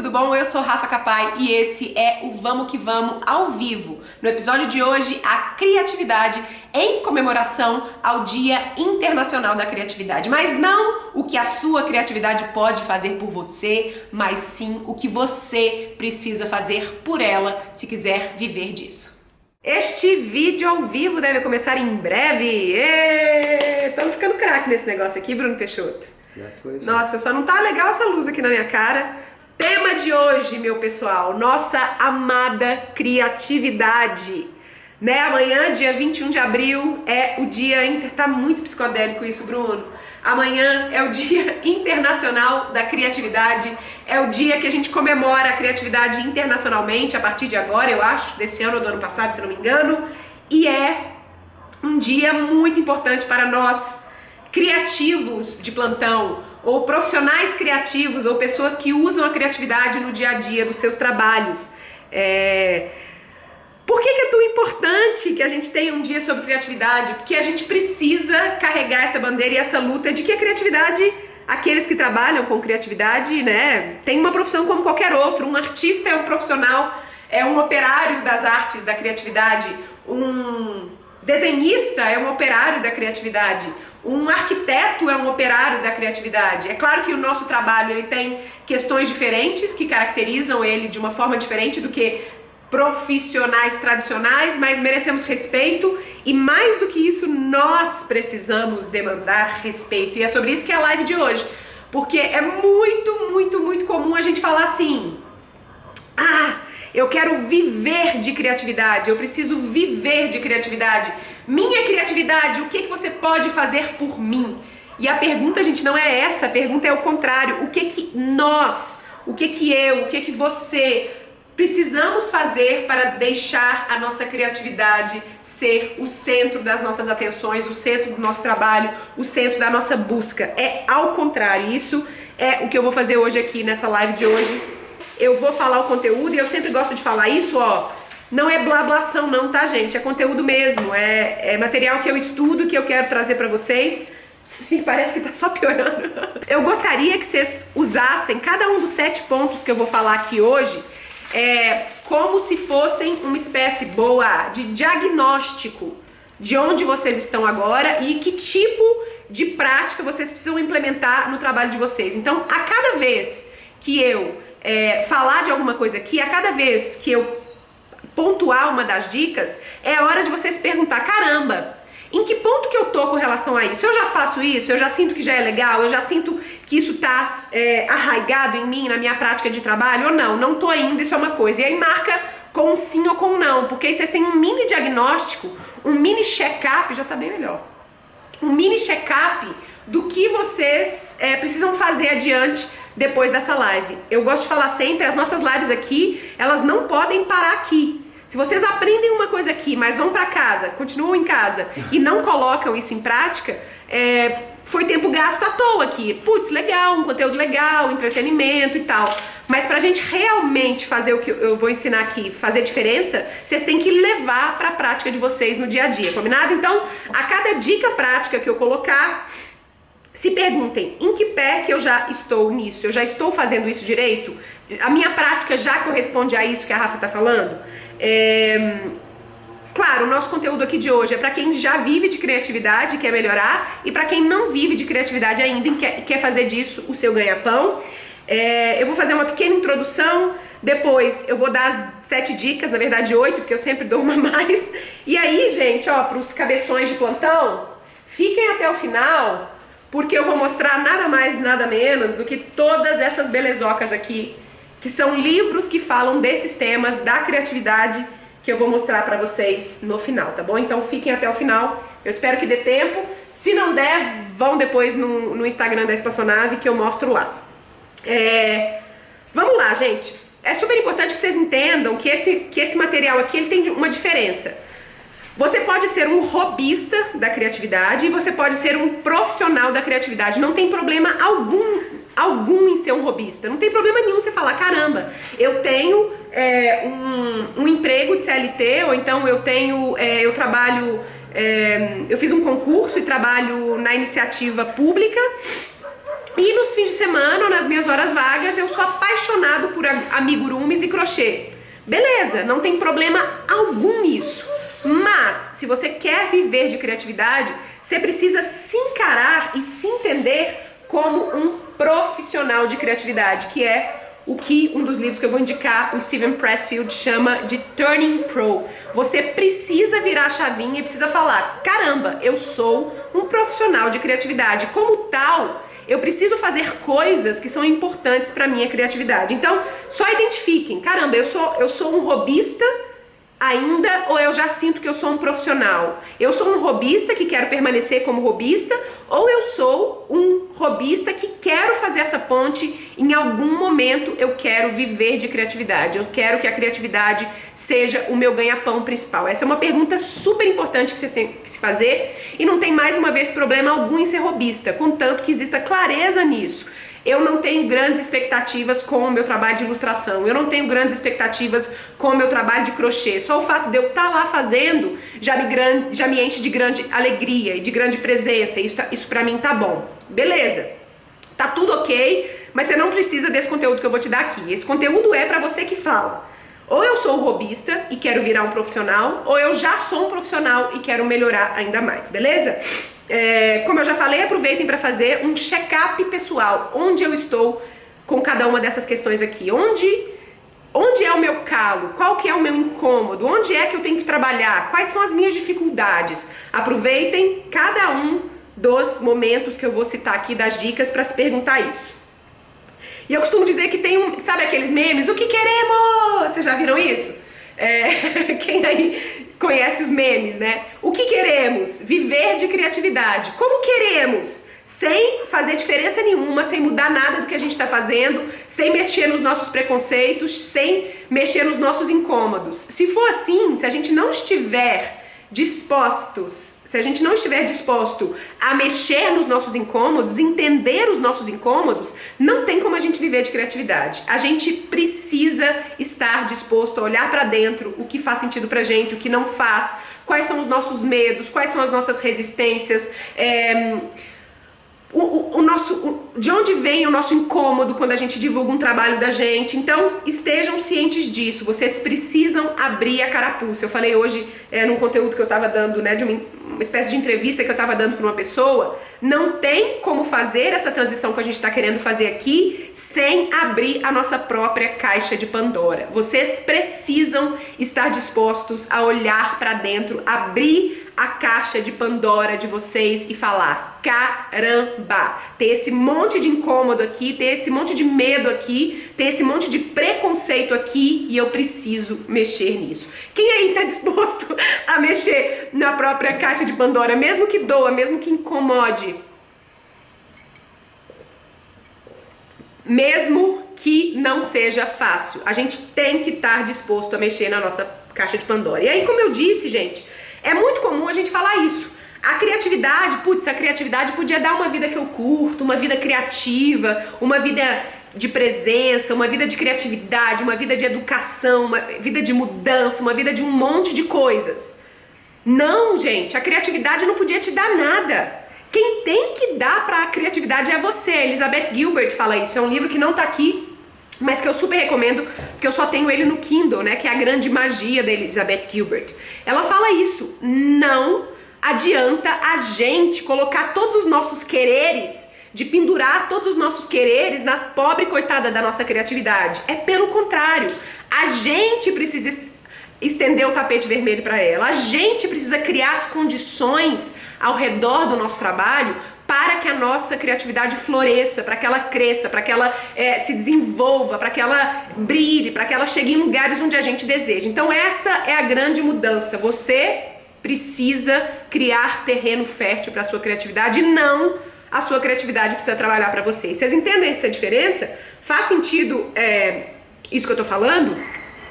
tudo bom? Eu sou Rafa Capai e esse é o Vamos que Vamos ao vivo. No episódio de hoje, a criatividade em comemoração ao Dia Internacional da Criatividade. Mas não o que a sua criatividade pode fazer por você, mas sim o que você precisa fazer por ela se quiser viver disso. Este vídeo ao vivo deve começar em breve. Estamos ficando craque nesse negócio aqui, Bruno Peixoto. Já foi, já. Nossa, só não tá legal essa luz aqui na minha cara. Tema de hoje, meu pessoal, nossa amada criatividade. Né? Amanhã, dia 21 de abril, é o dia... Tá muito psicodélico isso, Bruno. Amanhã é o Dia Internacional da Criatividade. É o dia que a gente comemora a criatividade internacionalmente, a partir de agora, eu acho, desse ano ou do ano passado, se eu não me engano. E é um dia muito importante para nós, criativos de plantão, ou profissionais criativos, ou pessoas que usam a criatividade no dia a dia dos seus trabalhos. Por que é tão importante que a gente tenha um dia sobre criatividade? Porque a gente precisa carregar essa bandeira e essa luta de que a criatividade, aqueles que trabalham com criatividade, né, tem uma profissão como qualquer outro. Um artista é um profissional, é um operário das artes da criatividade, um desenhista é um operário da criatividade, um arquiteto é um operário da criatividade. É claro que o nosso trabalho ele tem questões diferentes que caracterizam ele de uma forma diferente do que profissionais tradicionais, mas merecemos respeito e mais do que isso nós precisamos demandar respeito. E é sobre isso que é a live de hoje, porque é muito comum a gente falar assim: eu quero viver de criatividade, eu preciso viver de criatividade. Minha criatividade, o que você pode fazer por mim? E a pergunta, gente, não é essa, a pergunta é o contrário. O que nós, o que eu, o que você precisamos fazer para deixar a nossa criatividade ser o centro das nossas atenções, o centro do nosso trabalho, o centro da nossa busca? É ao contrário, isso é o que eu vou fazer hoje aqui nessa live de hoje. Eu vou falar o conteúdo e eu sempre gosto de falar isso, não é blablação não, tá, gente? É conteúdo mesmo, é material que eu estudo, que eu quero trazer pra vocês. E parece que tá só piorando. Eu gostaria que vocês usassem cada um dos 7 pontos que eu vou falar aqui hoje como se fossem uma espécie boa de diagnóstico de onde vocês estão agora e que tipo de prática vocês precisam implementar no trabalho de vocês. Então, a cada vez que eu falar de alguma coisa aqui, a cada vez que eu pontuar uma das dicas, é a hora de vocês perguntar: caramba, em que ponto que eu tô com relação a isso? Eu já faço isso? Eu já sinto que já é legal? Eu já sinto que isso tá arraigado em mim, na minha prática de trabalho? Ou não? Não tô ainda, isso é uma coisa. E aí marca com um sim ou com um não, porque aí vocês têm um mini diagnóstico, um mini check-up, já tá bem melhor. Um mini check-up do que vocês precisam fazer adiante depois dessa live. Eu gosto de falar sempre, as nossas lives aqui, elas não podem parar aqui. Se vocês aprendem uma coisa aqui, mas vão pra casa, continuam em casa e não colocam isso em prática, foi tempo gasto à toa aqui. Putz, legal, um conteúdo legal, entretenimento e tal. Mas pra gente realmente fazer o que eu vou ensinar aqui, fazer diferença, vocês têm que levar pra prática de vocês no dia a dia, combinado? Então, a cada dica prática que eu colocar, se perguntem: em que pé que eu já estou nisso? Eu já estou fazendo isso direito? A minha prática já corresponde a isso que a Rafa está falando? Claro, o nosso conteúdo aqui de hoje é para quem já vive de criatividade e quer melhorar, e para quem não vive de criatividade ainda e quer fazer disso o seu ganha-pão. Eu vou fazer uma pequena introdução, depois eu vou dar as 7 dicas, na verdade 8, porque eu sempre dou uma a mais. E aí, gente, para os cabeções de plantão, fiquem até o final, porque eu vou mostrar nada mais, nada menos do que todas essas belezocas aqui, que são livros que falam desses temas da criatividade, que eu vou mostrar pra vocês no final, tá bom? Então fiquem até o final, eu espero que dê tempo. Se não der, vão depois no Instagram da Espaçonave que eu mostro lá. Vamos lá, gente. É super importante que vocês entendam que esse material aqui ele tem uma diferença. Você pode ser um hobbyista da criatividade e você pode ser um profissional da criatividade. Não tem problema algum em ser um hobbyista. Não tem problema nenhum você falar: caramba, eu tenho um emprego de CLT, ou então eu trabalho, eu fiz um concurso e trabalho na iniciativa pública E nos fins de semana ou nas minhas horas vagas, eu sou apaixonado por amigurumis e crochê. Beleza, não tem problema algum nisso. Mas, se você quer viver de criatividade, você precisa se encarar e se entender como um profissional de criatividade, que é o que um dos livros que eu vou indicar, o Steven Pressfield, chama de Turning Pro. Você precisa virar a chavinha e precisa falar: caramba, eu sou um profissional de criatividade. Como tal, eu preciso fazer coisas que são importantes para minha criatividade. Então, só identifiquem: caramba, eu sou um hobbyista ainda, ou eu já sinto que eu sou um profissional? Eu sou um hobbyista que quero permanecer como hobbyista, ou eu sou um hobbyista que quero fazer essa ponte, em algum momento eu quero viver de criatividade, eu quero que a criatividade seja o meu ganha-pão principal? Essa é uma pergunta super importante que você tem que se fazer, e não tem mais uma vez problema algum em ser hobbyista, contanto que exista clareza nisso. Eu não tenho grandes expectativas com o meu trabalho de ilustração, eu não tenho grandes expectativas com o meu trabalho de crochê. Só o fato de eu estar lá fazendo já me enche de grande alegria e de grande presença. Isso pra mim tá bom. Beleza, tá tudo ok, mas você não precisa desse conteúdo que eu vou te dar aqui. Esse conteúdo é pra você que fala: ou eu sou um hobbyista e quero virar um profissional, ou eu já sou um profissional e quero melhorar ainda mais, beleza? Como eu já falei, aproveitem para fazer um check-up pessoal. Onde eu estou com cada uma dessas questões aqui? Onde é o meu calo? Qual que é o meu incômodo? Onde é que eu tenho que trabalhar? Quais são as minhas dificuldades? Aproveitem cada um dos momentos que eu vou citar aqui, das dicas, para se perguntar isso. E eu costumo dizer que tem sabe aqueles memes? O que queremos? Vocês já viram isso? Quem aí conhece os memes, né? O que queremos? Viver de criatividade. Como queremos? Sem fazer diferença nenhuma, sem mudar nada do que a gente está fazendo, sem mexer nos nossos preconceitos, sem mexer nos nossos incômodos. Se for assim, se a gente não estiver disposto a mexer nos nossos incômodos, entender os nossos incômodos, não tem como a gente viver de criatividade. A gente precisa estar disposto a olhar para dentro o que faz sentido pra gente, o que não faz, quais são os nossos medos, quais são as nossas resistências, de onde vem o nosso incômodo quando a gente divulga um trabalho da gente. Então, estejam cientes disso. Vocês precisam abrir a carapuça. Eu falei hoje, num conteúdo que eu estava dando, né, de uma espécie de entrevista que eu estava dando para uma pessoa, não tem como fazer essa transição que a gente está querendo fazer aqui sem abrir a nossa própria caixa de Pandora. Vocês precisam estar dispostos a olhar para dentro, abrir a caixa de Pandora de vocês e falar: caramba, tem esse monte de incômodo aqui, tem esse monte de medo aqui, tem esse monte de preconceito aqui, e eu preciso mexer nisso. Quem aí tá disposto a mexer na própria caixa de Pandora, mesmo que doa, mesmo que incomode, mesmo que não seja fácil? A gente tem que estar disposto a mexer na nossa caixa de Pandora. E aí, como eu disse, gente, é muito comum a gente falar isso. A criatividade podia dar uma vida que eu curto, uma vida criativa, uma vida de presença, uma vida de criatividade, uma vida de educação, uma vida de mudança, uma vida de um monte de coisas. Não, gente, a criatividade não podia te dar nada. Quem tem que dar pra criatividade é você. Elizabeth Gilbert fala isso. É um livro que não tá aqui, mas que eu super recomendo, porque eu só tenho ele no Kindle, né? Que é A Grande Magia da Elizabeth Gilbert. Ela fala isso: não adianta a gente colocar todos os nossos quereres, de pendurar todos os nossos quereres na pobre coitada da nossa criatividade. É pelo contrário, a gente precisa estender o tapete vermelho para ela, a gente precisa criar as condições ao redor do nosso trabalho para que a nossa criatividade floresça, para que ela cresça, para que ela se desenvolva, para que ela brilhe, para que ela chegue em lugares onde a gente deseja. Então essa é a grande mudança. Você precisa criar terreno fértil para a sua criatividade, e não a sua criatividade precisa trabalhar para você. Vocês entendem essa diferença? Faz sentido isso que eu tô falando?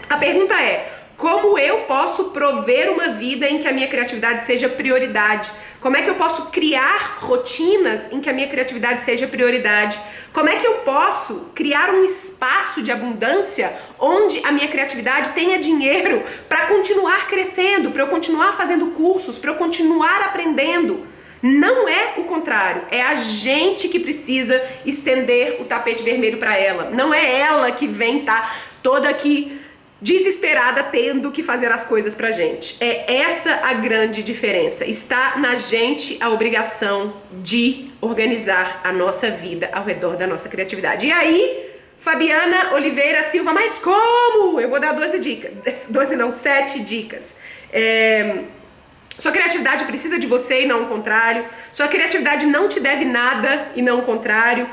A pergunta é: como eu posso prover uma vida em que a minha criatividade seja prioridade? Como é que eu posso criar rotinas em que a minha criatividade seja prioridade? Como é que eu posso criar um espaço de abundância onde a minha criatividade tenha dinheiro para continuar crescendo, para eu continuar fazendo cursos, para eu continuar aprendendo? Não é o contrário, é a gente que precisa estender o tapete vermelho para ela. Não é ela que vem toda aqui desesperada tendo que fazer as coisas pra gente. É essa a grande diferença. Está na gente a obrigação de organizar a nossa vida ao redor da nossa criatividade. E aí, Fabiana Oliveira Silva, mas como? Eu vou dar 12 dicas. 12 não, 7 dicas. Sua criatividade precisa de você e não o contrário. Sua criatividade não te deve nada e não o contrário.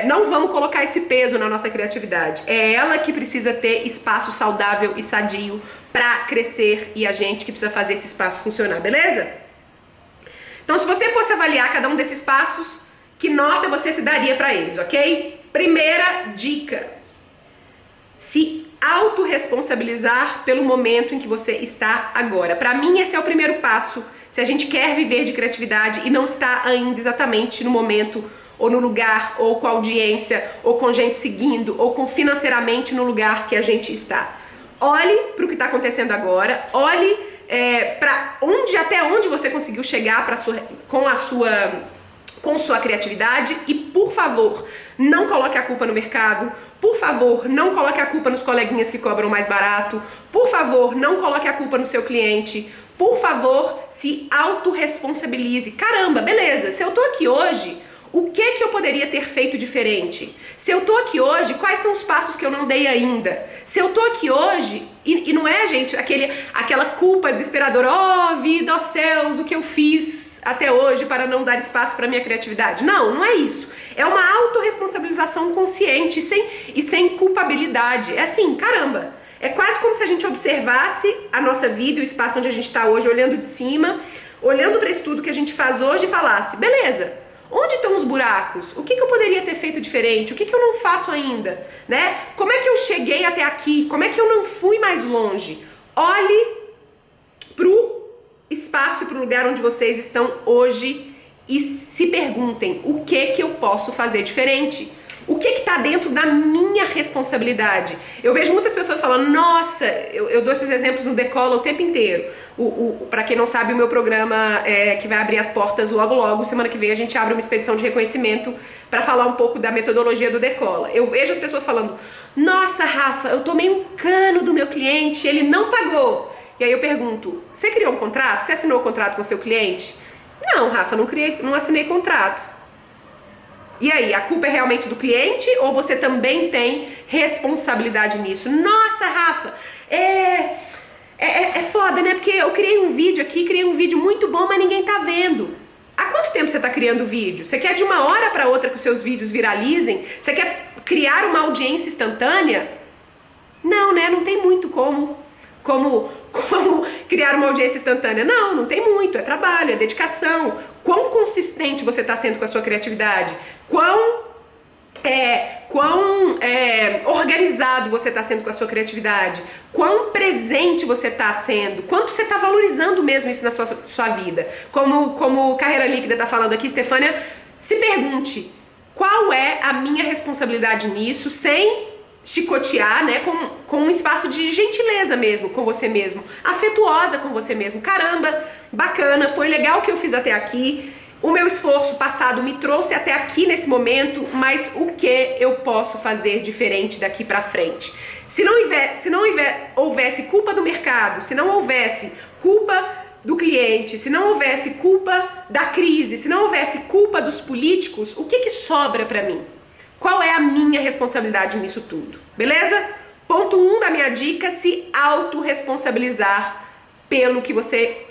Não vamos colocar esse peso na nossa criatividade. É ela que precisa ter espaço saudável e sadio para crescer e a gente que precisa fazer esse espaço funcionar, beleza? Então, se você fosse avaliar cada um desses passos, que nota você se daria para eles, ok? Primeira dica: se autorresponsabilizar pelo momento em que você está agora. Para mim, esse é o primeiro passo. Se a gente quer viver de criatividade e não está ainda exatamente no momento, ou no lugar, ou com audiência, ou com gente seguindo, ou com financeiramente no lugar que a gente está. Olhe para o que está acontecendo agora, olhe para até onde você conseguiu chegar com sua criatividade e, por favor, não coloque a culpa no mercado. Por favor, não coloque a culpa nos coleguinhas que cobram mais barato. Por favor, não coloque a culpa no seu cliente. Por favor, se autorresponsabilize. Caramba, beleza, se eu tô aqui hoje, o que eu poderia ter feito diferente? Se eu tô aqui hoje, quais são os passos que eu não dei ainda? Se eu tô aqui hoje, e não é, gente, aquela culpa desesperadora, oh vida, oh céus, o que eu fiz até hoje para não dar espaço para minha criatividade. Não, não é isso. É uma autorresponsabilização consciente e sem culpabilidade. É assim, caramba, é quase como se a gente observasse a nossa vida, o espaço onde a gente está hoje, olhando de cima, olhando para isso tudo que a gente faz hoje e falasse, beleza, onde estão os buracos? O que eu poderia ter feito diferente? O que eu não faço ainda? Né? Como é que eu cheguei até aqui? Como é que eu não fui mais longe? Olhe pro espaço e pro lugar onde vocês estão hoje e se perguntem, o que eu posso fazer diferente? O que está dentro da minha responsabilidade? Eu vejo muitas pessoas falando, nossa, eu dou esses exemplos no Decola o tempo inteiro. Para quem não sabe, o meu programa que vai abrir as portas logo logo, semana que vem a gente abre uma expedição de reconhecimento para falar um pouco da metodologia do Decola. Eu vejo as pessoas falando, nossa Rafa, eu tomei um cano do meu cliente, ele não pagou. E aí eu pergunto, você criou um contrato? Você assinou o contrato com o seu cliente? Não, Rafa, não assinei contrato. E aí, a culpa é realmente do cliente ou você também tem responsabilidade nisso? Nossa, Rafa, é foda, né? Porque eu criei um vídeo muito bom, mas ninguém tá vendo. Há quanto tempo você tá criando vídeo? Você quer de uma hora para outra que os seus vídeos viralizem? Você quer criar uma audiência instantânea? Não, né? Não tem muito como criar uma audiência instantânea. Não tem muito, é trabalho, é dedicação. Quão consistente você está sendo com a sua criatividade? Quão organizado você está sendo com a sua criatividade? Quão presente você está sendo? Quanto você está valorizando mesmo isso na sua vida? Como Carreira Líquida está falando aqui, Stefânia, se pergunte, qual é a minha responsabilidade nisso, sem chicotear, né, com um espaço de gentileza mesmo com você mesmo, afetuosa com você mesmo. Caramba, bacana, foi legal o que eu fiz até aqui, o meu esforço passado me trouxe até aqui nesse momento, mas o que eu posso fazer diferente daqui pra frente? Se não houvesse culpa do mercado, se não houvesse culpa do cliente, se não houvesse culpa da crise, se não houvesse culpa dos políticos, o que sobra pra mim? Qual é a minha responsabilidade nisso tudo? Beleza? Ponto 1 da minha dica, se autorresponsabilizar pelo que você...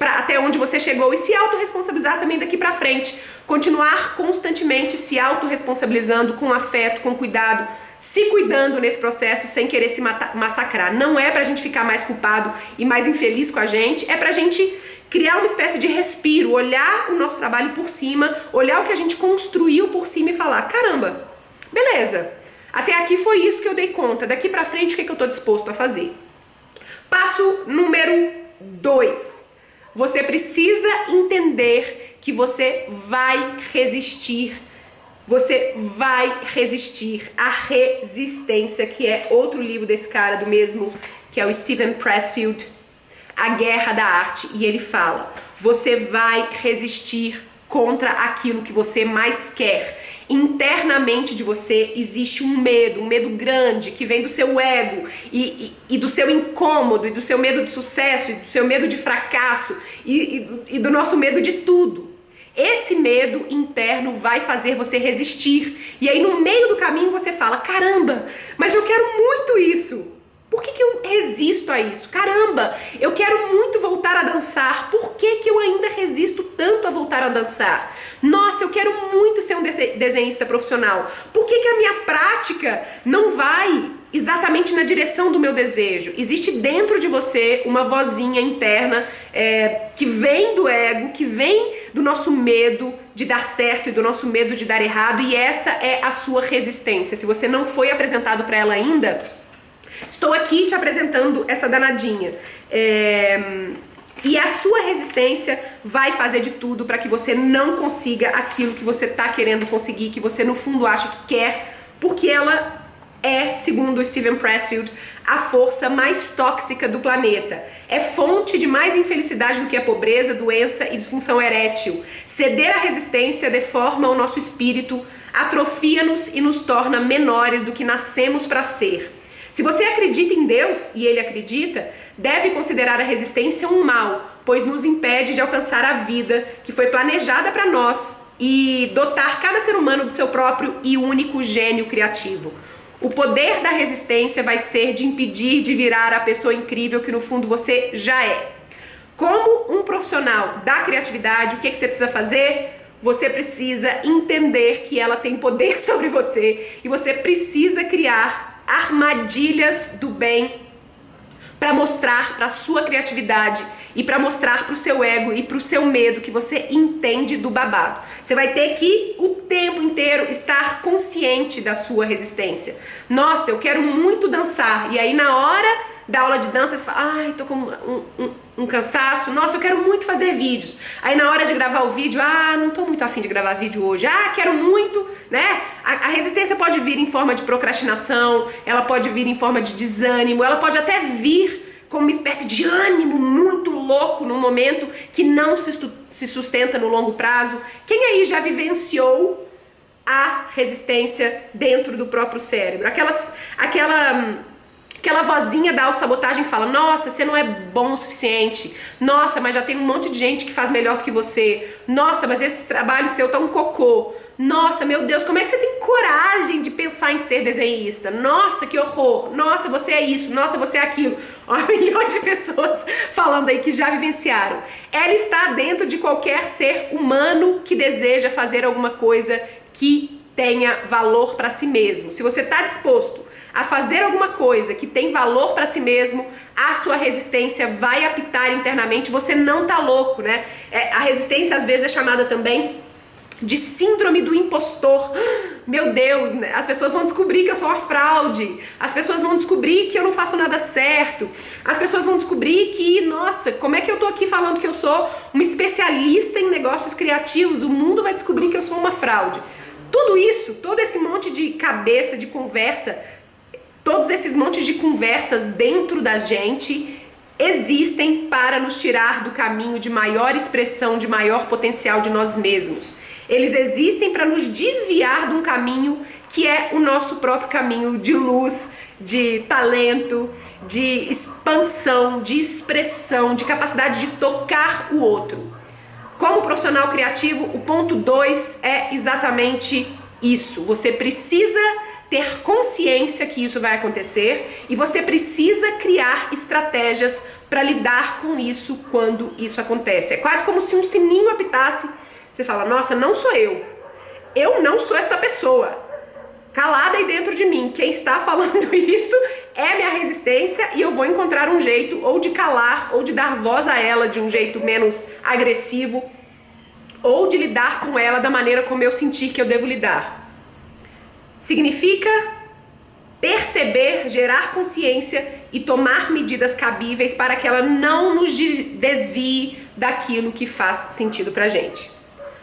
até onde você chegou e se autorresponsabilizar também daqui pra frente. Continuar constantemente se autorresponsabilizando com afeto, com cuidado, se cuidando nesse processo sem querer se massacrar. Não é pra gente ficar mais culpado e mais infeliz com a gente, é pra gente criar uma espécie de respiro, olhar o nosso trabalho por cima, olhar o que a gente construiu por cima e falar, caramba, beleza, até aqui foi isso que eu dei conta, daqui pra frente o que eu tô disposto a fazer? Passo número 2. Você precisa entender que você vai resistir. Você vai resistir. A Resistência, que é outro livro desse cara do mesmo, que é o Steven Pressfield. A Guerra da Arte, e ele fala: você vai resistir contra aquilo que você mais quer. Internamente de você existe um medo grande que vem do seu ego e do seu incômodo, e do seu medo de sucesso, e do seu medo de fracasso, e do nosso medo de tudo. Esse medo interno vai fazer você resistir. E aí no meio do caminho você fala: caramba, mas eu quero muito isso. Por que eu resisto a isso? Caramba, eu quero muito voltar a dançar. Por que eu ainda resisto tanto a voltar a dançar? Nossa, eu quero muito ser um desenhista profissional. Por que a minha prática não vai exatamente na direção do meu desejo? Existe dentro de você uma vozinha interna que vem do ego, que vem do nosso medo de dar certo e do nosso medo de dar errado, e essa é a sua resistência. Se você não foi apresentado para ela ainda, estou aqui te apresentando essa danadinha. E a sua resistência vai fazer de tudo para que você não consiga aquilo que você está querendo conseguir, que você no fundo acha que quer, porque ela é, segundo Steven Pressfield, a força mais tóxica do planeta. É fonte de mais infelicidade do que a pobreza, doença e disfunção erétil. Ceder à resistência deforma o nosso espírito, atrofia-nos e nos torna menores do que nascemos para ser. Se você acredita em Deus, e ele acredita, deve considerar a resistência um mal, pois nos impede de alcançar a vida que foi planejada para nós e dotar cada ser humano do seu próprio e único gênio criativo. O poder da resistência vai ser de impedir de virar a pessoa incrível que no fundo você já é. Como um profissional da criatividade, o que você precisa fazer? Você precisa entender que ela tem poder sobre você e você precisa criar armadilhas do bem para mostrar para a sua criatividade e para mostrar para o seu ego e para o seu medo que você entende do babado. Você vai ter que o tempo inteiro estar consciente da sua resistência. Nossa, eu quero muito dançar. E aí na hora da aula de dança você fala: ai, tô com um cansaço. Nossa, eu quero muito fazer vídeos. Aí na hora de gravar o vídeo: não tô muito afim de gravar vídeo hoje. Quero muito, né? A resistência pode vir em forma de procrastinação, ela pode vir em forma de desânimo, ela pode até vir como uma espécie de ânimo muito louco no momento que não se sustenta no longo prazo. Quem aí já vivenciou a resistência dentro do próprio cérebro? Aquela vozinha da autossabotagem que fala: nossa, você não é bom o suficiente. Nossa, mas já tem um monte de gente que faz melhor do que você. Nossa, mas esse trabalho seu tá um cocô. Nossa, meu Deus, como é que você tem coragem de pensar em ser desenhista? Nossa, que horror. Nossa, você é isso. Nossa, você é aquilo. Ó, milhões de pessoas falando aí que já vivenciaram. Ela está dentro de qualquer ser humano que deseja fazer alguma coisa que tenha valor para si mesmo. Se você está disposto a fazer alguma coisa que tem valor para si mesmo, a sua resistência vai apitar internamente. Você não tá louco, né? A resistência às vezes é chamada também de síndrome do impostor. Meu Deus, né? As pessoas vão descobrir que eu sou uma fraude. As pessoas vão descobrir que eu não faço nada certo. As pessoas vão descobrir que, nossa, como é que eu tô aqui falando que eu sou uma especialista em negócios criativos? O mundo vai descobrir que eu sou uma fraude. Tudo isso, todo esse monte de cabeça, de conversa, todos esses montes de conversas dentro da gente existem para nos tirar do caminho de maior expressão, de maior potencial de nós mesmos. Eles existem para nos desviar de um caminho que é o nosso próprio caminho de luz, de talento, de expansão, de expressão, de capacidade de tocar o outro. Como profissional criativo, o ponto 2 é exatamente isso. Você precisa ter consciência que isso vai acontecer e você precisa criar estratégias para lidar com isso quando isso acontece. É quase como se um sininho apitasse. Você fala: nossa, não sou eu. Eu não sou esta pessoa. Calada aí dentro de mim. Quem está falando isso é minha resistência e eu vou encontrar um jeito ou de calar ou de dar voz a ela de um jeito menos agressivo ou de lidar com ela da maneira como eu sentir que eu devo lidar. Significa perceber, gerar consciência e tomar medidas cabíveis para que ela não nos desvie daquilo que faz sentido pra gente.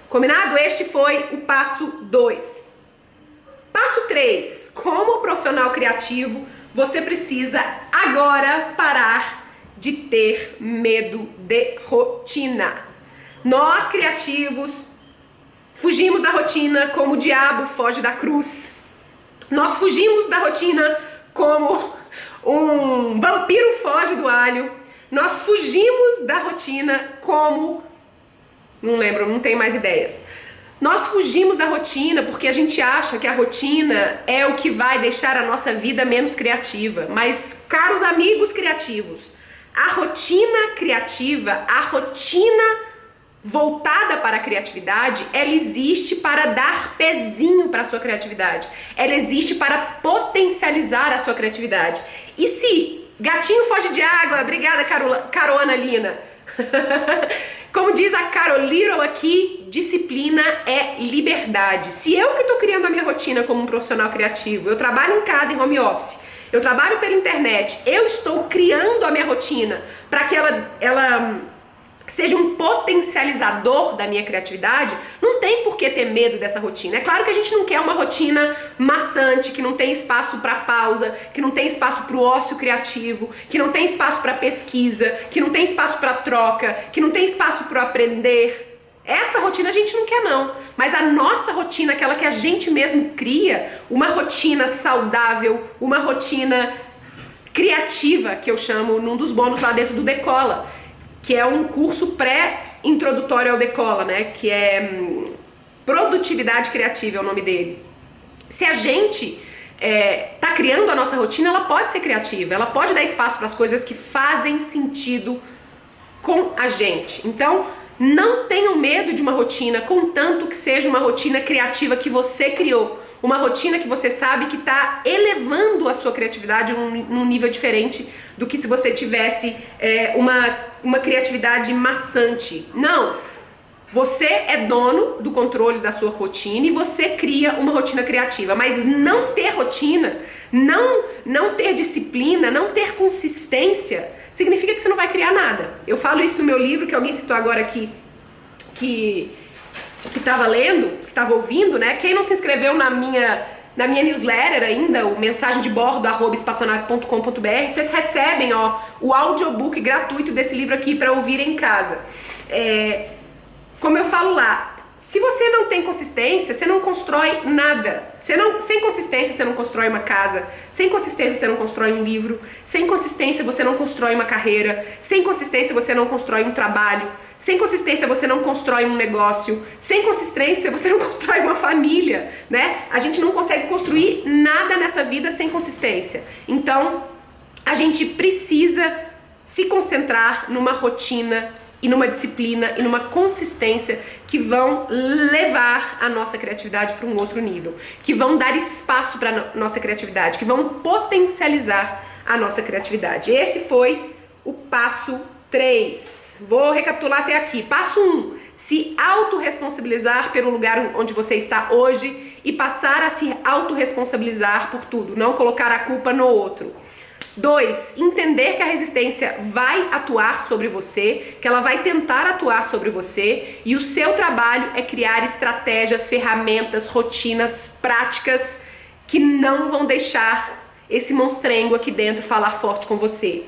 Combinado? Este foi o passo 2. Passo 3. Como profissional criativo, você precisa agora parar de ter medo de rotina. Nós, criativos, fugimos da rotina como o diabo foge da cruz. Nós fugimos da rotina como um vampiro foge do alho. Nós fugimos da rotina como... Não lembro, não tenho mais ideias. Nós fugimos da rotina porque a gente acha que a rotina é o que vai deixar a nossa vida menos criativa. Mas, caros amigos criativos, a rotina criativa, a rotina voltada para a criatividade, ela existe para dar pezinho para a sua criatividade. Ela existe para potencializar a sua criatividade. E se gatinho foge de água, obrigada Carona Lina. Como diz a Carol Little aqui, disciplina é liberdade. Se eu que estou criando a minha rotina como um profissional criativo, eu trabalho em casa, em home office, eu trabalho pela internet, eu estou criando a minha rotina para que ela seja um potencializador da minha criatividade, não tem por que ter medo dessa rotina. É claro que a gente não quer uma rotina maçante, que não tem espaço para pausa, que não tem espaço para o ócio criativo, que não tem espaço para pesquisa, que não tem espaço para troca, que não tem espaço para aprender. Essa rotina a gente não quer não, mas a nossa rotina, aquela que a gente mesmo cria, uma rotina saudável, uma rotina criativa, que eu chamo num dos bônus lá dentro do Decola, que é um curso pré-introdutório ao Decola, né? Que é Produtividade Criativa, é o nome dele. Se a gente tá criando a nossa rotina, ela pode ser criativa, ela pode dar espaço para as coisas que fazem sentido com a gente. Então, não tenham medo de uma rotina, contanto que seja uma rotina criativa que você criou. Uma rotina que você sabe que está elevando a sua criatividade num nível diferente do que se você tivesse uma criatividade maçante. Não! Você é dono do controle da sua rotina e você cria uma rotina criativa. Mas não ter rotina, não ter disciplina, não ter consistência, significa que você não vai criar nada. Eu falo isso no meu livro, que alguém citou agora aqui, que estava lendo, que estava ouvindo, né? Quem não se inscreveu na minha newsletter ainda, o mensagem de bordo @espaçonave.com.br, vocês recebem o audiobook gratuito desse livro aqui para ouvir em casa. Como eu falo lá, se você não tem consistência, você não constrói nada. Sem consistência você não constrói uma casa, sem consistência você não constrói um livro, sem consistência você não constrói uma carreira, sem consistência você não constrói um trabalho, sem consistência você não constrói um negócio, sem consistência você não constrói uma família, né? A gente não consegue construir nada nessa vida sem consistência. Então, a gente precisa se concentrar numa rotina e numa disciplina e numa consistência que vão levar a nossa criatividade para um outro nível, que vão dar espaço para a nossa criatividade, que vão potencializar a nossa criatividade. Esse foi o passo 3. Vou recapitular até aqui. Passo 1, se autorresponsabilizar pelo lugar onde você está hoje e passar a se autorresponsabilizar por tudo, não colocar a culpa no outro. 2, entender que a resistência vai atuar sobre você, que ela vai tentar atuar sobre você e o seu trabalho é criar estratégias, ferramentas, rotinas, práticas que não vão deixar esse monstrengo aqui dentro falar forte com você.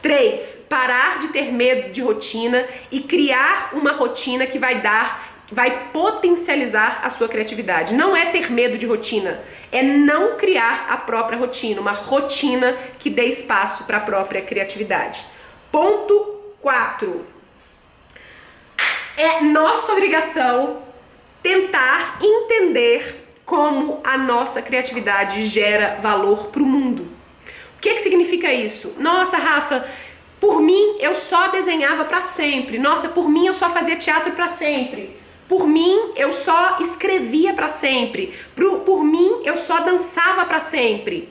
3, parar de ter medo de rotina e criar uma rotina que vai potencializar a sua criatividade. Não é ter medo de rotina, é não criar a própria rotina, uma rotina que dê espaço para a própria criatividade. Ponto 4. É nossa obrigação tentar entender como a nossa criatividade gera valor para o mundo. O que significa isso? Nossa, Rafa, por mim eu só desenhava para sempre. Nossa, por mim eu só fazia teatro para sempre. Por mim, eu só escrevia para sempre. Por mim, eu só dançava para sempre.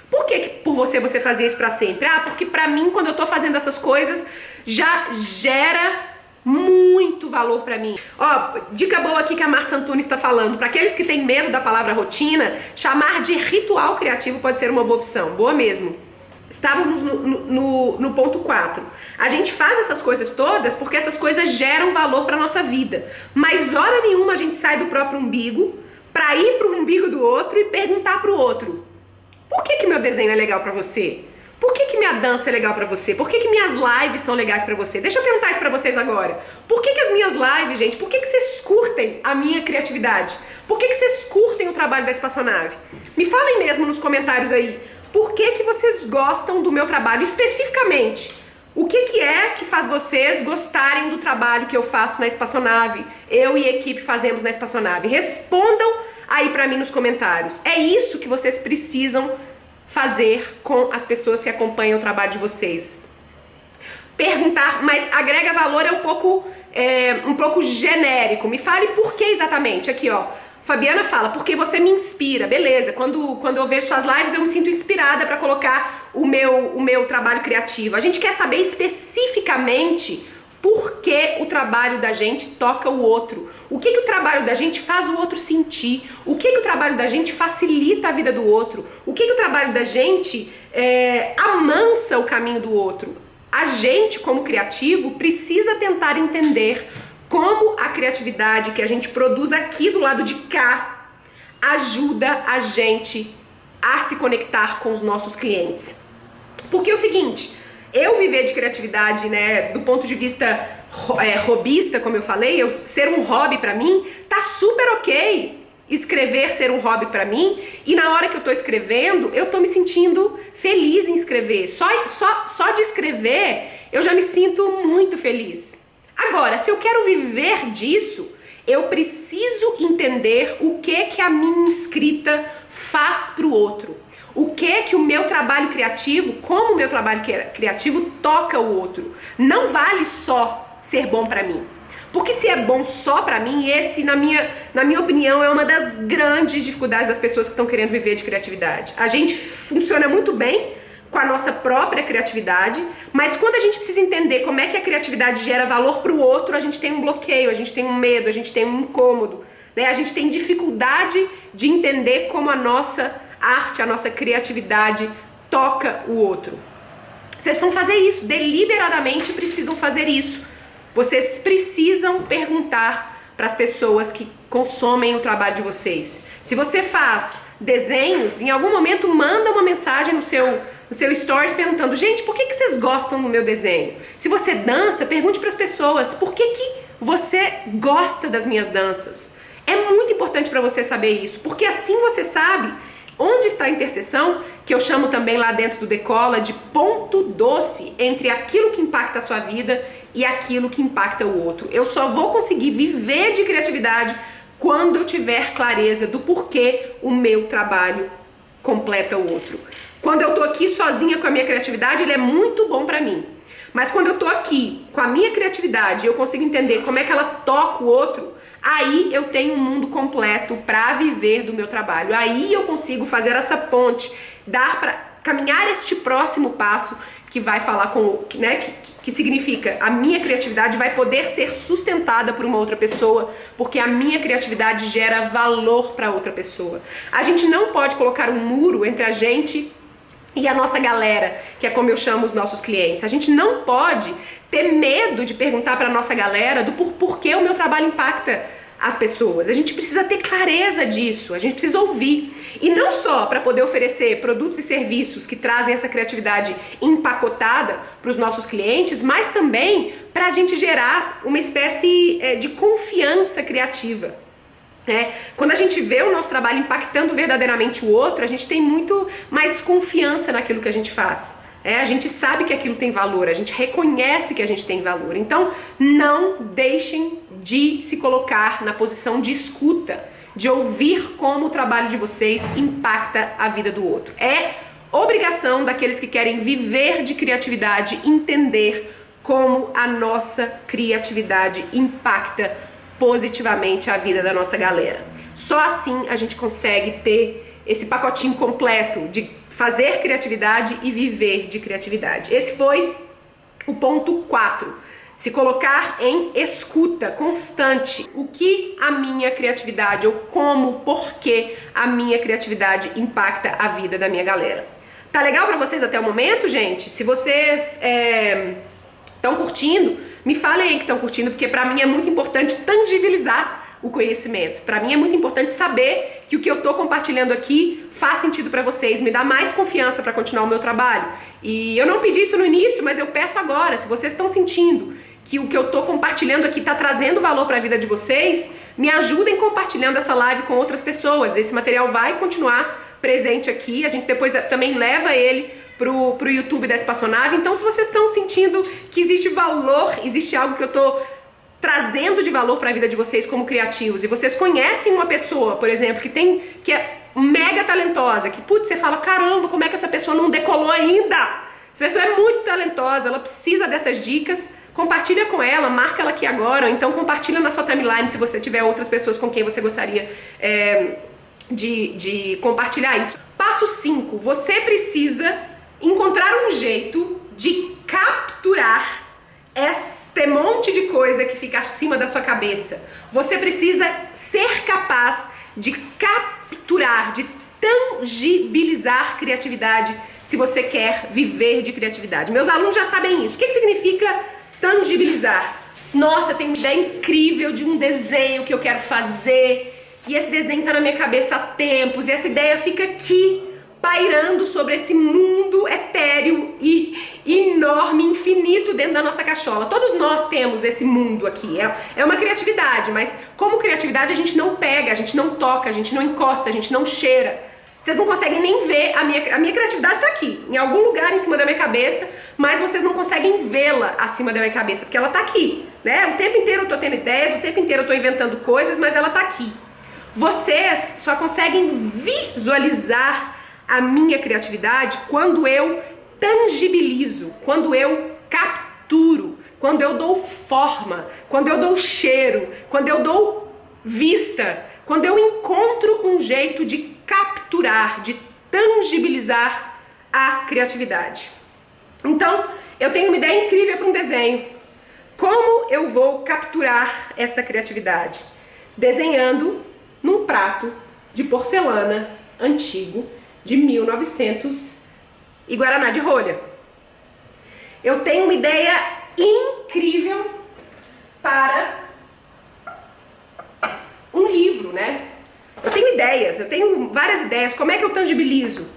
Por que por você fazia isso para sempre? Porque para mim, quando eu tô fazendo essas coisas, já gera muito valor para mim. Dica boa aqui que a Marcia Antunes está falando. Para aqueles que têm medo da palavra rotina, chamar de ritual criativo pode ser uma boa opção. Boa mesmo. Estávamos no ponto 4. A gente faz essas coisas todas porque essas coisas geram valor para nossa vida. Mas hora nenhuma a gente sai do próprio umbigo para ir para o umbigo do outro e perguntar para o outro: por que meu desenho é legal para você? Por que que minha dança é legal pra você? Por que que minhas lives são legais pra você? Deixa eu perguntar isso pra vocês agora. Por que que as minhas lives, gente, por que que vocês curtem a minha criatividade? Por que que vocês curtem o trabalho da Espaçonave? Me falem mesmo nos comentários aí. Por que que vocês gostam do meu trabalho especificamente? O que que é que faz vocês gostarem do trabalho que eu faço na Espaçonave? Eu e a equipe fazemos na Espaçonave. Respondam aí pra mim nos comentários. É isso que vocês precisam fazer com as pessoas que acompanham o trabalho de vocês. Perguntar, mas agrega valor é um pouco genérico. Me fale por que exatamente. Aqui, ó. Fabiana fala, porque você me inspira. Beleza, quando eu vejo suas lives eu me sinto inspirada para colocar o meu trabalho criativo. A gente quer saber especificamente por que o trabalho da gente toca o outro. O que o trabalho da gente faz o outro sentir. O que o trabalho da gente facilita a vida do outro. O que o trabalho da gente amansa o caminho do outro. A gente, como criativo, precisa tentar entender como a criatividade que a gente produz aqui do lado de cá ajuda a gente a se conectar com os nossos clientes. Porque é o seguinte, eu viver de criatividade, né, do ponto de vista hobbyista, como eu falei, ser um hobby pra mim, tá super ok. Escrever ser um hobby pra mim, e na hora que eu tô escrevendo, eu tô me sentindo feliz em escrever. Só de escrever, eu já me sinto muito feliz. Agora, se eu quero viver disso, eu preciso entender o que a minha escrita faz pro outro. O que o meu trabalho criativo, como o meu trabalho criativo toca o outro. Não vale só ser bom pra mim. Porque se é bom só pra mim, esse, na minha opinião, é uma das grandes dificuldades das pessoas que estão querendo viver de criatividade. A gente funciona muito bem com a nossa própria criatividade, mas quando a gente precisa entender como é que a criatividade gera valor para o outro, a gente tem um bloqueio, a gente tem um medo, a gente tem um incômodo, né? A gente tem dificuldade de entender como a nossa arte, a nossa criatividade toca o outro. Vocês precisam fazer isso, deliberadamente precisam fazer isso. Vocês precisam perguntar para as pessoas que consomem o trabalho de vocês. Se você faz desenhos, em algum momento manda uma mensagem no seu stories perguntando, gente, por que vocês gostam do meu desenho? Se você dança, pergunte para as pessoas, por que você gosta das minhas danças? É muito importante para você saber isso, porque assim você sabe onde está a interseção, que eu chamo também lá dentro do Decola de ponto doce entre aquilo que impacta a sua vida e aquilo que impacta o outro. Eu só vou conseguir viver de criatividade quando eu tiver clareza do porquê o meu trabalho completa o outro. Quando eu tô aqui sozinha com a minha criatividade, ele é muito bom pra mim. Mas quando eu tô aqui com a minha criatividade e eu consigo entender como é que ela toca o outro, aí eu tenho um mundo completo pra viver do meu trabalho. Aí eu consigo fazer essa ponte, caminhar este próximo passo que vai falar com, né, que significa a minha criatividade vai poder ser sustentada por uma outra pessoa, porque a minha criatividade gera valor para outra pessoa. A gente não pode colocar um muro entre a gente e a nossa galera, que é como eu chamo os nossos clientes. A gente não pode ter medo de perguntar para a nossa galera do porquê o meu trabalho impacta as pessoas. A gente precisa ter clareza disso, a gente precisa ouvir. E não só para poder oferecer produtos e serviços que trazem essa criatividade empacotada para os nossos clientes, mas também para a gente gerar uma espécie de confiança criativa. Quando a gente vê o nosso trabalho impactando verdadeiramente o outro, a gente tem muito mais confiança naquilo que a gente faz. A gente sabe que aquilo tem valor, a gente reconhece que a gente tem valor. Então, não deixem de se colocar na posição de escuta, de ouvir como o trabalho de vocês impacta a vida do outro. É obrigação daqueles que querem viver de criatividade entender como a nossa criatividade impacta positivamente a vida da nossa galera. Só assim a gente consegue ter esse pacotinho completo de fazer criatividade e viver de criatividade. Esse foi o ponto 4. Se colocar em escuta constante. O que a minha criatividade ou como, por que a minha criatividade impacta a vida da minha galera. Tá legal pra vocês até o momento, gente? Se vocês estão curtindo, me falem aí que estão curtindo, porque pra mim é muito importante tangibilizar o conhecimento. Para mim é muito importante saber que o que eu tô compartilhando aqui faz sentido para vocês, me dá mais confiança para continuar o meu trabalho. E eu não pedi isso no início, mas eu peço agora, se vocês estão sentindo que o que eu tô compartilhando aqui tá trazendo valor para a vida de vocês, me ajudem compartilhando essa live com outras pessoas. Esse material vai continuar presente aqui, a gente depois também leva ele pro YouTube da Espaçonave. Então, se vocês estão sentindo que existe valor, existe algo que eu tô trazendo de valor para a vida de vocês como criativos, e vocês conhecem uma pessoa, por exemplo, que é mega talentosa, que putz, você fala, caramba, como é que essa pessoa não decolou ainda? Essa pessoa é muito talentosa, ela precisa dessas dicas, compartilha com ela, marca ela aqui agora, ou então compartilha na sua timeline se você tiver outras pessoas com quem você gostaria de compartilhar isso. Passo 5, você precisa encontrar um jeito de capturar este monte de coisa que fica acima da sua cabeça. Você precisa ser capaz de capturar, de tangibilizar criatividade se você quer viver de criatividade. Meus alunos já sabem isso. O que significa tangibilizar? Nossa, tem uma ideia incrível de um desenho que eu quero fazer e esse desenho está na minha cabeça há tempos e essa ideia fica aqui pairando sobre esse mundo etéreo e enorme, infinito dentro da nossa cachola. Todos nós temos esse mundo aqui. É uma criatividade, mas como criatividade a gente não pega, a gente não toca, a gente não encosta, a gente não cheira. Vocês não conseguem nem ver, a minha criatividade está aqui, em algum lugar em cima da minha cabeça, mas vocês não conseguem vê-la acima da minha cabeça, porque ela está aqui, né? O tempo inteiro eu estou tendo ideias, o tempo inteiro eu estou inventando coisas, mas ela está aqui. Vocês só conseguem visualizar a minha criatividade quando eu tangibilizo, quando eu capturo, quando eu dou forma, quando eu dou cheiro, quando eu dou vista, quando eu encontro um jeito de capturar, de tangibilizar a criatividade. Então, eu tenho uma ideia incrível para um desenho. Como eu vou capturar esta criatividade? Desenhando num prato de porcelana antigo de 1900 e guaraná de rolha. Eu tenho uma ideia incrível para um livro, né? Eu tenho ideias, eu tenho várias ideias. Como é que eu tangibilizo?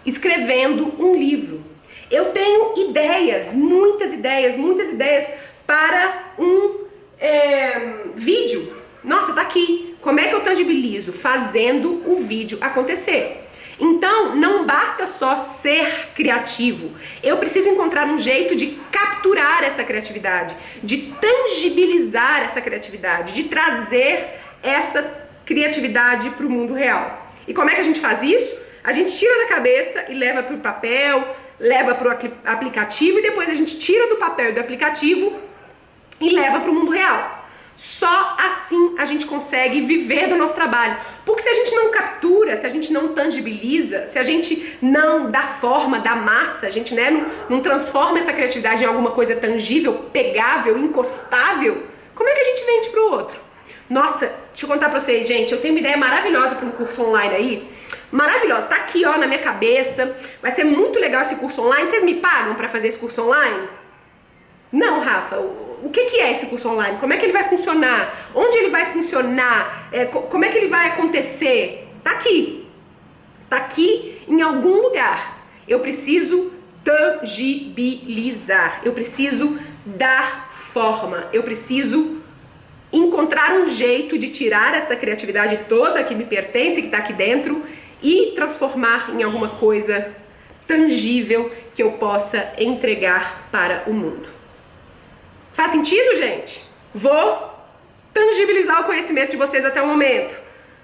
Escrevendo um livro. Eu tenho ideias, muitas ideias para um vídeo. Nossa, tá aqui. Como é que eu tangibilizo? Fazendo o vídeo acontecer. Então, não basta só ser criativo. Eu preciso encontrar um jeito de capturar essa criatividade, de tangibilizar essa criatividade, de trazer essa criatividade para o mundo real. E como é que a gente faz isso? A gente tira da cabeça e leva para o papel, leva para o aplicativo e depois a gente tira do papel e do aplicativo e leva para o mundo real. Só assim a gente consegue viver do nosso trabalho. Porque se a gente não captura, se a gente não tangibiliza, se a gente não dá forma, dá massa, a gente não transforma essa criatividade em alguma coisa tangível, pegável, encostável, como é que a gente vende para o outro? Nossa, deixa eu contar pra vocês, gente, eu tenho uma ideia maravilhosa para um curso online aí. Maravilhosa, tá aqui ó na minha cabeça. Vai ser muito legal esse curso online. Vocês me pagam para fazer esse curso online? Não, Rafa, o que é esse curso online? Como é que ele vai funcionar? Onde ele vai funcionar? Como é que ele vai acontecer? Tá aqui em algum lugar. Eu preciso tangibilizar, eu preciso dar forma, eu preciso encontrar um jeito de tirar esta criatividade toda que me pertence, que está aqui dentro, e transformar em alguma coisa tangível que eu possa entregar para o mundo. Faz sentido, gente? Vou tangibilizar o conhecimento de vocês até o momento.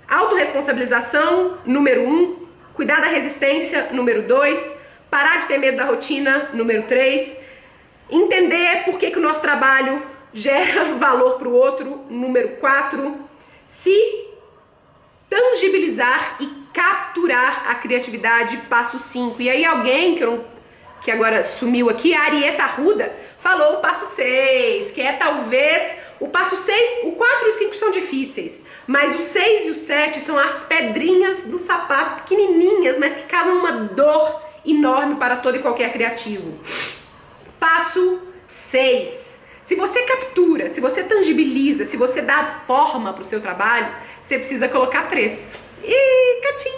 Autorresponsabilização, número 1. Cuidar da resistência, número 2. Parar de ter medo da rotina, número 3. Entender por que o nosso trabalho gera valor para o outro, número 4. Se tangibilizar e capturar a criatividade, passo 5. E aí alguém que agora sumiu aqui, a Arieta Arruda, falou o passo 6, que é talvez o passo 6, o 4 e o 5 são difíceis, mas o 6 e o 7 são as pedrinhas do sapato, pequenininhas, mas que causam uma dor enorme para todo e qualquer criativo. Passo 6. Se você captura, se você tangibiliza, se você dá forma para o seu trabalho, você precisa colocar preço. E catim!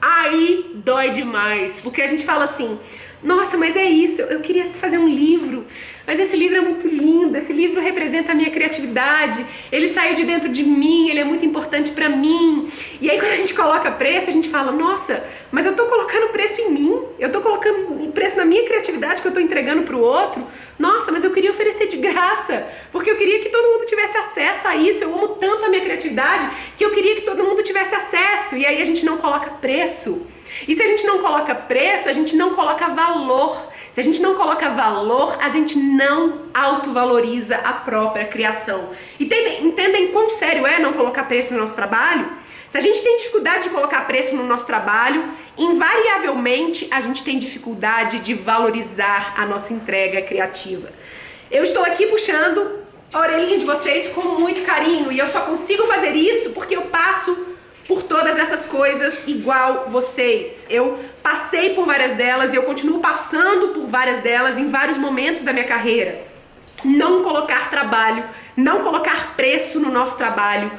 Aí dói demais, porque a gente fala assim, nossa, mas é isso, eu queria fazer um livro, mas esse livro é muito lindo, esse livro representa a minha criatividade, ele saiu de dentro de mim, ele é muito importante pra mim. E aí quando a gente coloca preço, a gente fala, nossa, mas eu tô colocando preço em mim, eu tô colocando preço na minha criatividade que eu tô entregando pro outro. Nossa, mas eu queria oferecer de graça, porque eu queria que todo mundo tivesse acesso a isso, eu amo tanto a minha criatividade que eu queria que todo mundo tivesse acesso. E aí a gente não coloca preço. E se a gente não coloca preço, a gente não coloca valor. Se a gente não coloca valor, a gente não autovaloriza a própria criação. E entendem quão sério é não colocar preço no nosso trabalho? Se a gente tem dificuldade de colocar preço no nosso trabalho, invariavelmente a gente tem dificuldade de valorizar a nossa entrega criativa. Eu estou aqui puxando a orelhinha de vocês com muito carinho e eu só consigo fazer isso porque eu passo por todas essas coisas igual vocês. Eu passei por várias delas e eu continuo passando por várias delas em vários momentos da minha carreira. Não colocar trabalho, não colocar preço no nosso trabalho,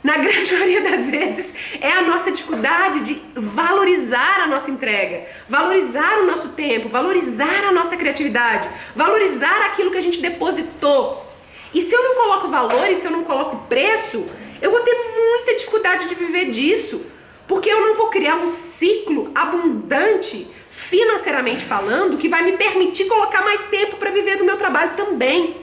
na grande maioria das vezes, é a nossa dificuldade de valorizar a nossa entrega, valorizar o nosso tempo, valorizar a nossa criatividade, valorizar aquilo que a gente depositou. E se eu não coloco valor e se eu não coloco preço, eu vou ter muita dificuldade de viver disso, porque eu não vou criar um ciclo abundante, financeiramente falando, que vai me permitir colocar mais tempo para viver do meu trabalho também.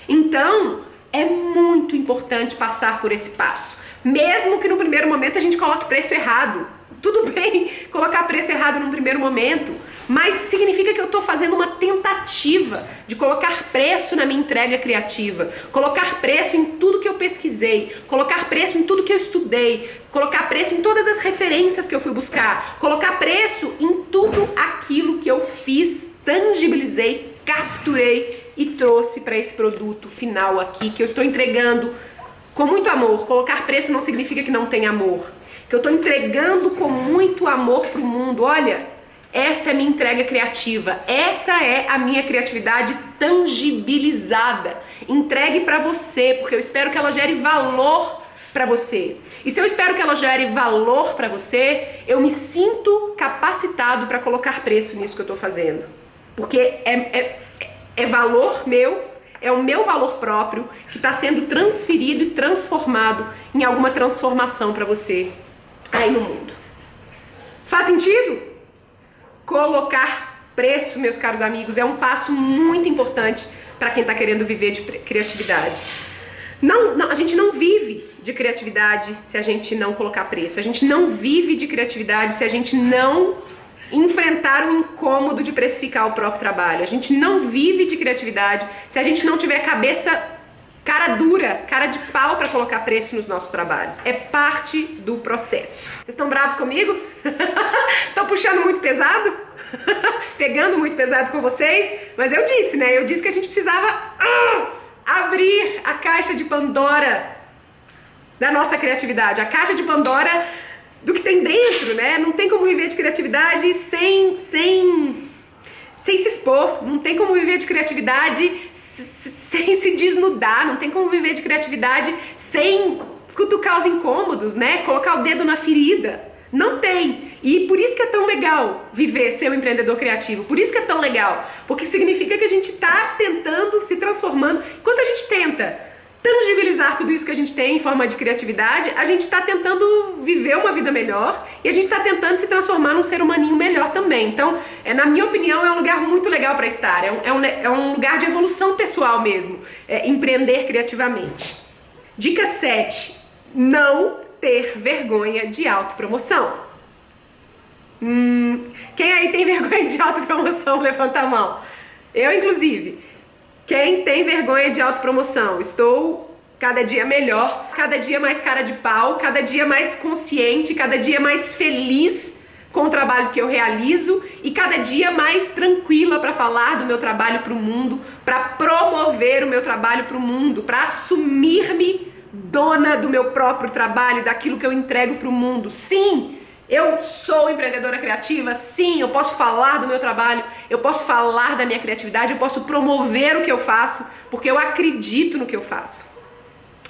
Então, é muito importante passar por esse passo, mesmo que no primeiro momento a gente coloque preço errado. Tudo bem colocar preço errado num primeiro momento, mas significa que eu estou fazendo uma tentativa de colocar preço na minha entrega criativa, colocar preço em tudo que eu pesquisei, colocar preço em tudo que eu estudei, colocar preço em todas as referências que eu fui buscar, colocar preço em tudo aquilo que eu fiz, tangibilizei, capturei e trouxe para esse produto final aqui que eu estou entregando com muito amor. Colocar preço não significa que não tem amor, que eu estou entregando com muito amor para o mundo. Olha, essa é a minha entrega criativa, essa é a minha criatividade tangibilizada, entregue para você, porque eu espero que ela gere valor para você. E se eu espero que ela gere valor para você, eu me sinto capacitado para colocar preço nisso que eu estou fazendo, porque é valor meu, é o meu valor próprio que está sendo transferido e transformado em alguma transformação para você aí no mundo. Faz sentido? Colocar preço, meus caros amigos, é um passo muito importante para quem está querendo viver de criatividade. Não, a gente não vive de criatividade se a gente não colocar preço. A gente não vive de criatividade se a gente não enfrentar o incômodo de precificar o próprio trabalho. A gente não vive de criatividade se a gente não tiver cabeça cara dura, cara de pau para colocar preço nos nossos trabalhos. É parte do processo. Vocês estão bravos comigo? Estão puxando muito pesado? Pegando muito pesado com vocês? Mas eu disse, né? Eu disse que a gente precisava abrir a caixa de Pandora da nossa criatividade. A caixa de Pandora do que tem dentro, né? Não tem como viver de criatividade sem se expor, não tem como viver de criatividade sem se desnudar, não tem como viver de criatividade sem cutucar os incômodos, né? Colocar o dedo na ferida. Não tem. E por isso que é tão legal viver, ser um empreendedor criativo. Por isso que é tão legal. Porque significa que a gente está tentando, se transformando. Enquanto a gente tenta tangibilizar tudo isso que a gente tem em forma de criatividade, a gente está tentando viver uma vida melhor e a gente está tentando se transformar num ser humaninho melhor também. Então, na minha opinião, é um lugar muito legal para estar. É um lugar de evolução pessoal mesmo, empreender criativamente. Dica 7. Não ter vergonha de autopromoção. Quem aí tem vergonha de autopromoção? Levanta a mão. Eu, inclusive. Quem tem vergonha de autopromoção? Estou cada dia melhor, cada dia mais cara de pau, cada dia mais consciente, cada dia mais feliz com o trabalho que eu realizo e cada dia mais tranquila para falar do meu trabalho para o mundo, para promover o meu trabalho para o mundo, para assumir-me dona do meu próprio trabalho, daquilo que eu entrego para o mundo. Sim, Eu sou empreendedora criativa? Sim, eu posso falar do meu trabalho, eu posso falar da minha criatividade, eu posso promover o que eu faço, porque eu acredito no que eu faço.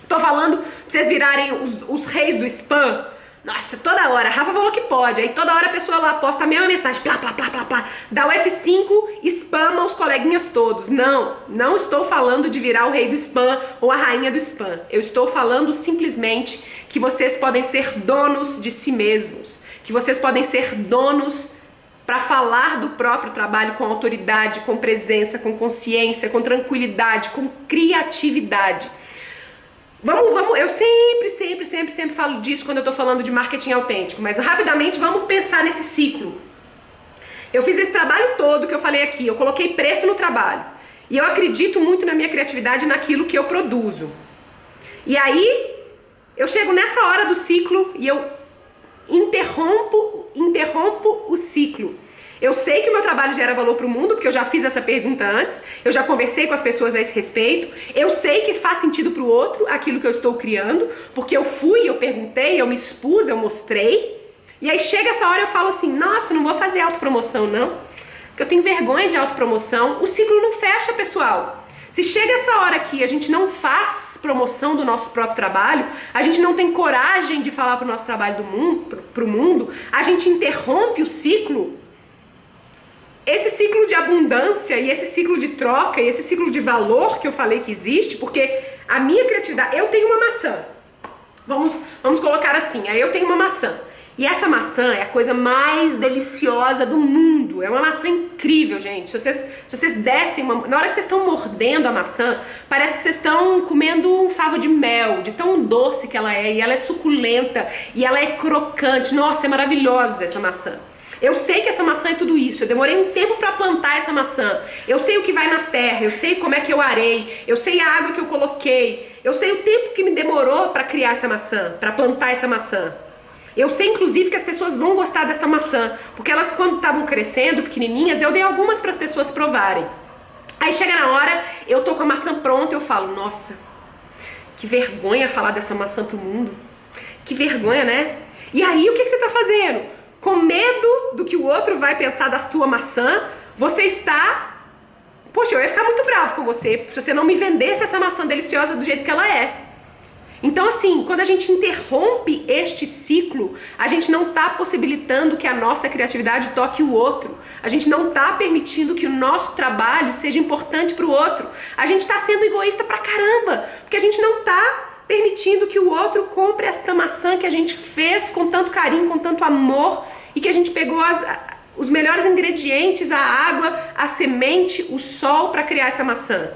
Tô falando pra vocês virarem os reis do spam. Nossa, toda hora, Rafa falou que pode, aí toda hora a pessoa lá posta a mesma mensagem, plá, plá, plá, plá, plá, dá o F5, spama os coleguinhas todos. Não estou falando de virar o rei do spam ou a rainha do spam. Eu estou falando simplesmente que vocês podem ser donos de si mesmos, que vocês podem ser donos para falar do próprio trabalho com autoridade, com presença, com consciência, com tranquilidade, com criatividade. Eu sempre falo disso quando eu tô falando de marketing autêntico, mas rapidamente vamos pensar nesse ciclo. Eu fiz esse trabalho todo que eu falei aqui, eu coloquei preço no trabalho. E eu acredito muito na minha criatividade, naquilo que eu produzo. E aí, eu chego nessa hora do ciclo e eu interrompo o ciclo. Eu sei que o meu trabalho gera valor para o mundo, porque eu já fiz essa pergunta antes, eu já conversei com as pessoas a esse respeito, eu sei que faz sentido para o outro aquilo que eu estou criando, porque eu fui, eu perguntei, eu me expus, eu mostrei, e aí chega essa hora e eu falo assim, nossa, não vou fazer autopromoção não, porque eu tenho vergonha de autopromoção. O ciclo não fecha, pessoal. Se chega essa hora que a gente não faz promoção do nosso próprio trabalho, a gente não tem coragem de falar para o nosso trabalho para o mundo, a gente interrompe o ciclo. Esse ciclo de abundância e esse ciclo de troca e esse ciclo de valor que eu falei que existe, porque a minha criatividade... Eu tenho uma maçã. Vamos colocar assim, aí eu tenho uma maçã. E essa maçã é a coisa mais deliciosa do mundo. É uma maçã incrível, gente. Se vocês dessem na hora que vocês estão mordendo a maçã, parece que vocês estão comendo um favo de mel, de tão doce que ela é. E ela é suculenta, e ela é crocante. Nossa, é maravilhosa essa maçã. Eu sei que essa maçã é tudo isso, eu demorei um tempo para plantar essa maçã, eu sei o que vai na terra, eu sei como é que eu arei, eu sei a água que eu coloquei, eu sei o tempo que me demorou para criar essa maçã, para plantar essa maçã. Eu sei inclusive que as pessoas vão gostar dessa maçã, porque elas quando estavam crescendo, pequenininhas, eu dei algumas para as pessoas provarem. Aí chega na hora, eu tô com a maçã pronta, eu falo, nossa, que vergonha falar dessa maçã pro mundo, que vergonha, né? E aí o que você tá fazendo? Com medo do que o outro vai pensar da tua maçã, você está... Poxa, eu ia ficar muito bravo com você se você não me vendesse essa maçã deliciosa do jeito que ela é. Então assim, quando a gente interrompe este ciclo, a gente não está possibilitando que a nossa criatividade toque o outro. A gente não está permitindo que o nosso trabalho seja importante para o outro. A gente está sendo egoísta pra caramba, porque a gente não está permitindo que o outro compre esta maçã que a gente fez com tanto carinho, com tanto amor, e que a gente pegou os melhores ingredientes, a água, a semente, o sol para criar essa maçã.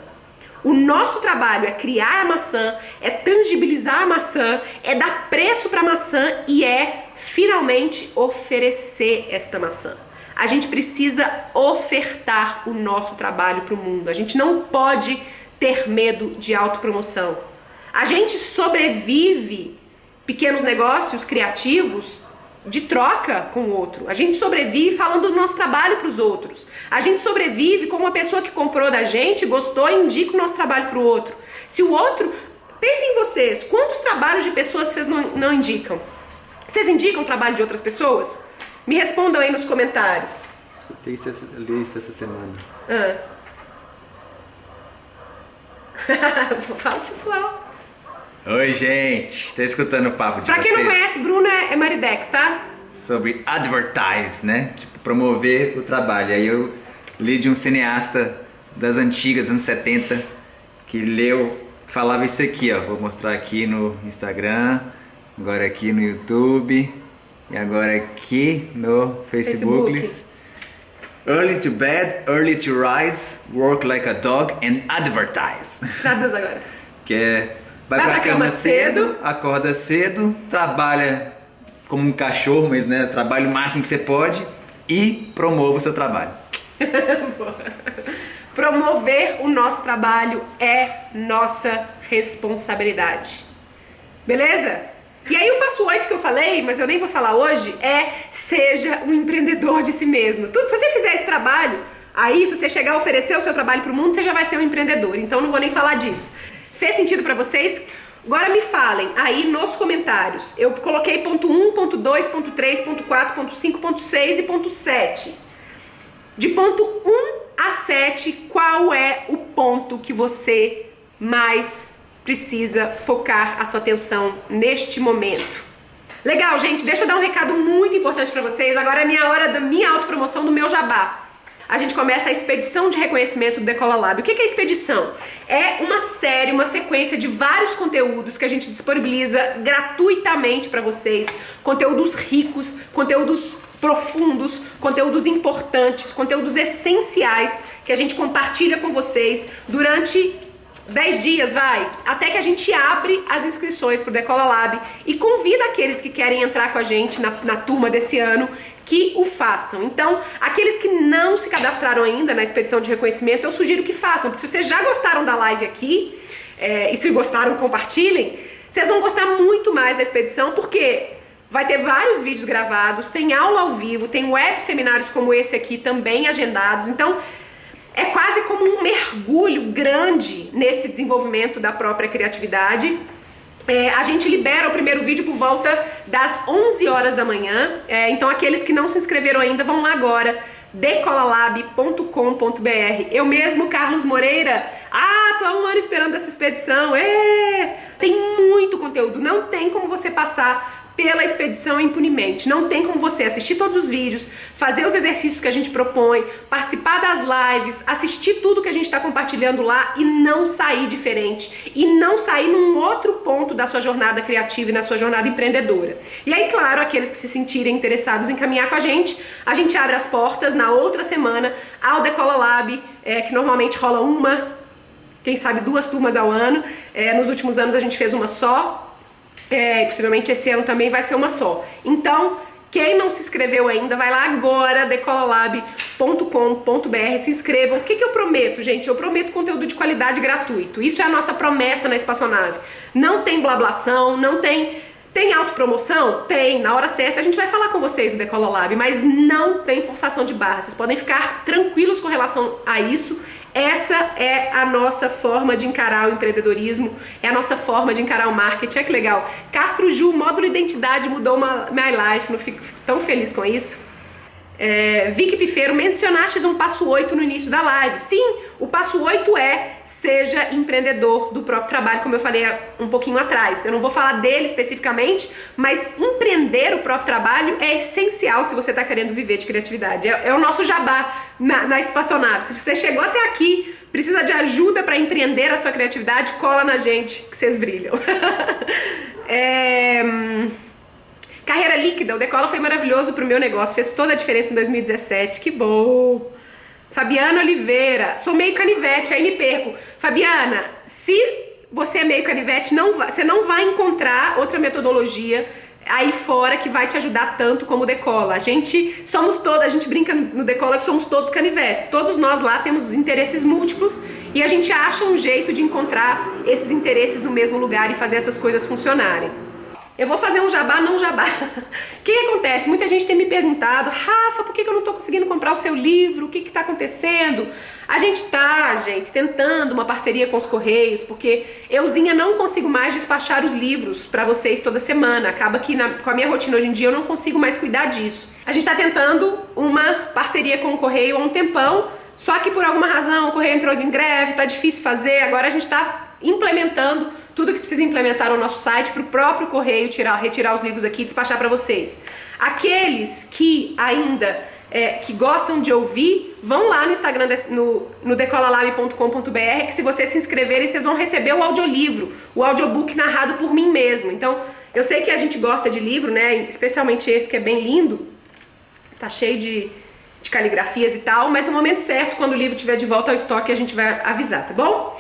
O nosso trabalho é criar a maçã, é tangibilizar a maçã, é dar preço para a maçã e é finalmente oferecer esta maçã. A gente precisa ofertar o nosso trabalho para o mundo. A gente não pode ter medo de autopromoção. A gente sobrevive pequenos negócios criativos de troca com o outro. A gente sobrevive falando do nosso trabalho para os outros. A gente sobrevive como uma pessoa que comprou da gente, gostou e indica o nosso trabalho para o outro. Se o outro... Pensem em vocês, quantos trabalhos de pessoas vocês não indicam? Vocês indicam o trabalho de outras pessoas? Me respondam aí nos comentários. Escutei isso, li isso essa semana. Fala, pessoal. Oi, gente, tá escutando o papo de pra vocês? Pra quem não conhece, Bruno é Maridex, tá? Sobre advertise, né? Tipo, promover o trabalho. Aí eu li de um cineasta das antigas, anos 70, que falava isso aqui, ó. Vou mostrar aqui no Instagram, agora aqui no YouTube e agora aqui no Facebook. Early to bed, early to rise, work like a dog and advertise. Traduz agora. Que é... Vai pra cama cedo, acorda cedo, trabalha como um cachorro, mas né, trabalha o máximo que você pode e promova o seu trabalho. Promover o nosso trabalho é nossa responsabilidade. Beleza? E aí o passo 8 que eu falei, mas eu nem vou falar hoje, é seja um empreendedor de si mesmo. Se você fizer esse trabalho, aí se você chegar a oferecer o seu trabalho pro mundo, você já vai ser um empreendedor. Então não vou nem falar disso. Fez sentido pra vocês? Agora me falem aí nos comentários. Eu coloquei ponto 1, ponto 2, ponto 3, ponto 4, ponto 5, ponto 6 e ponto 7. De ponto 1 a 7, qual é o ponto que você mais precisa focar a sua atenção neste momento? Legal, gente, deixa eu dar um recado muito importante para vocês. Agora é minha hora da minha autopromoção, do meu jabá. A gente começa a expedição de reconhecimento do Decola Lab. O que é expedição? É uma série, uma sequência de vários conteúdos que a gente disponibiliza gratuitamente para vocês. Conteúdos ricos, conteúdos profundos, conteúdos importantes, conteúdos essenciais que a gente compartilha com vocês durante 10 dias, até que a gente abre as inscrições para o Decola Lab e convida aqueles que querem entrar com a gente na turma desse ano que o façam. Então, aqueles que não se cadastraram ainda na expedição de reconhecimento, eu sugiro que façam, porque se vocês já gostaram da live aqui, e se gostaram, compartilhem, vocês vão gostar muito mais da expedição, porque vai ter vários vídeos gravados, tem aula ao vivo, tem web seminários como esse aqui também agendados, então é quase como um mergulho grande nesse desenvolvimento da própria criatividade. A gente libera o primeiro vídeo por volta das 11 horas da manhã, então aqueles que não se inscreveram ainda vão lá agora, decolalab.com.br. Eu mesmo, Carlos Moreira, tô há um ano esperando essa expedição, tem muito conteúdo, não tem como você passar pela expedição impunemente. Não tem como você assistir todos os vídeos, fazer os exercícios que a gente propõe, participar das lives, assistir tudo que a gente está compartilhando lá e não sair diferente. E não sair num outro ponto da sua jornada criativa e na sua jornada empreendedora. E aí, claro, aqueles que se sentirem interessados em caminhar com a gente abre as portas na outra semana ao Decola Lab, que normalmente rola uma, quem sabe 2 turmas ao ano. Nos últimos anos a gente fez uma só. E possivelmente esse ano também vai ser uma só. Então, quem não se inscreveu ainda, vai lá agora, decolalab.com.br, se inscrevam. O que eu prometo, gente? Eu prometo conteúdo de qualidade gratuito. Isso é a nossa promessa na Espaçonave. Não tem blablação, não tem... Tem autopromoção? Tem. Na hora certa a gente vai falar com vocês do Decola Lab, mas não tem forçação de barra. Vocês podem ficar tranquilos com relação a isso. Essa é a nossa forma de encarar o empreendedorismo, é a nossa forma de encarar o marketing. Olha que legal. Castro Ju, módulo identidade mudou my life. Não fico tão feliz com isso. Vicky Pifeiro, mencionaste um passo 8 no início da live. Sim, o passo 8 seja empreendedor do próprio trabalho, como eu falei um pouquinho atrás. Eu não vou falar dele especificamente, mas empreender o próprio trabalho é essencial se você está querendo viver de criatividade. É o nosso jabá na Espaçonave. Se você chegou até aqui, precisa de ajuda para empreender a sua criatividade, cola na gente que vocês brilham. Carreira líquida, o Decola foi maravilhoso pro meu negócio, fez toda a diferença em 2017, que bom! Fabiana Oliveira, sou meio canivete, aí me perco. Fabiana, se você é meio canivete, você não vai encontrar outra metodologia aí fora que vai te ajudar tanto como o Decola. A gente brinca no Decola que somos todos canivetes, todos nós lá temos interesses múltiplos e a gente acha um jeito de encontrar esses interesses no mesmo lugar e fazer essas coisas funcionarem. Eu vou fazer um jabá, não jabá. O que acontece? Muita gente tem me perguntado, Rafa, por que eu não estou conseguindo comprar o seu livro? O que está acontecendo? A gente está, tentando uma parceria com os Correios, porque euzinha não consigo mais despachar os livros para vocês toda semana. Acaba que com a minha rotina hoje em dia eu não consigo mais cuidar disso. A gente está tentando uma parceria com o Correio há um tempão, só que por alguma razão o Correio entrou em greve, está difícil fazer, agora a gente está implementando tudo que precisa implementar no nosso site para o próprio Correio retirar os livros aqui e despachar para vocês. Aqueles que ainda que gostam de ouvir, vão lá no Instagram, no decolalab.com.br, que se vocês se inscreverem, vocês vão receber o audiolivro, o audiobook narrado por mim mesmo. Então, eu sei que a gente gosta de livro, né? Especialmente esse que é bem lindo, tá cheio de caligrafias e tal, mas no momento certo, quando o livro estiver de volta ao estoque, a gente vai avisar, tá bom?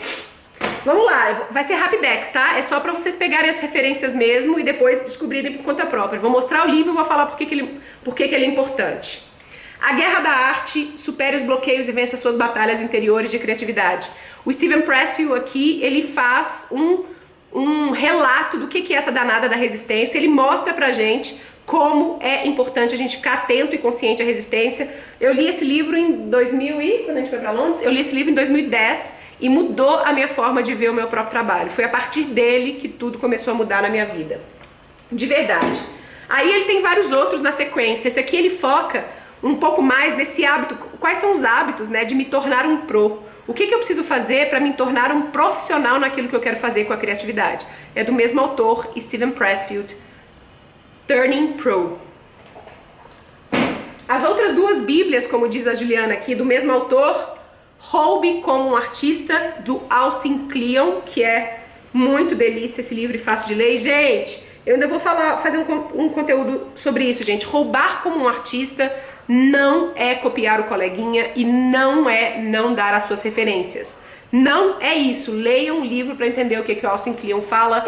Vamos lá, vai ser rapidex, tá? É só pra vocês pegarem as referências mesmo e depois descobrirem por conta própria. Eu vou mostrar o livro e vou falar por que ele é importante. A Guerra da Arte, supere os bloqueios e vença suas batalhas interiores de criatividade. O Steven Pressfield aqui, ele faz um relato do que é essa danada da resistência. Ele mostra pra gente como é importante a gente ficar atento e consciente à resistência. Eu li esse livro em 2000 e quando a gente foi para Londres, eu li esse livro em 2010 e mudou a minha forma de ver o meu próprio trabalho. Foi a partir dele que tudo começou a mudar na minha vida. De verdade. Aí ele tem vários outros na sequência. Esse aqui ele foca um pouco mais nesse hábito. Quais são os hábitos, né, de me tornar um pro? O que eu preciso fazer para me tornar um profissional naquilo que eu quero fazer com a criatividade? É do mesmo autor, Steven Pressfield, Turning Pro. As outras duas bíblias, como diz a Juliana aqui, do mesmo autor, Roube como um Artista, do Austin Kleon, que é muito delícia esse livro e fácil de ler. E, gente, eu ainda vou fazer um conteúdo sobre isso, gente. Roubar como um artista não é copiar o coleguinha e não é não dar as suas referências. Não é isso. Leiam um livro para entender o que o Austin Kleon fala.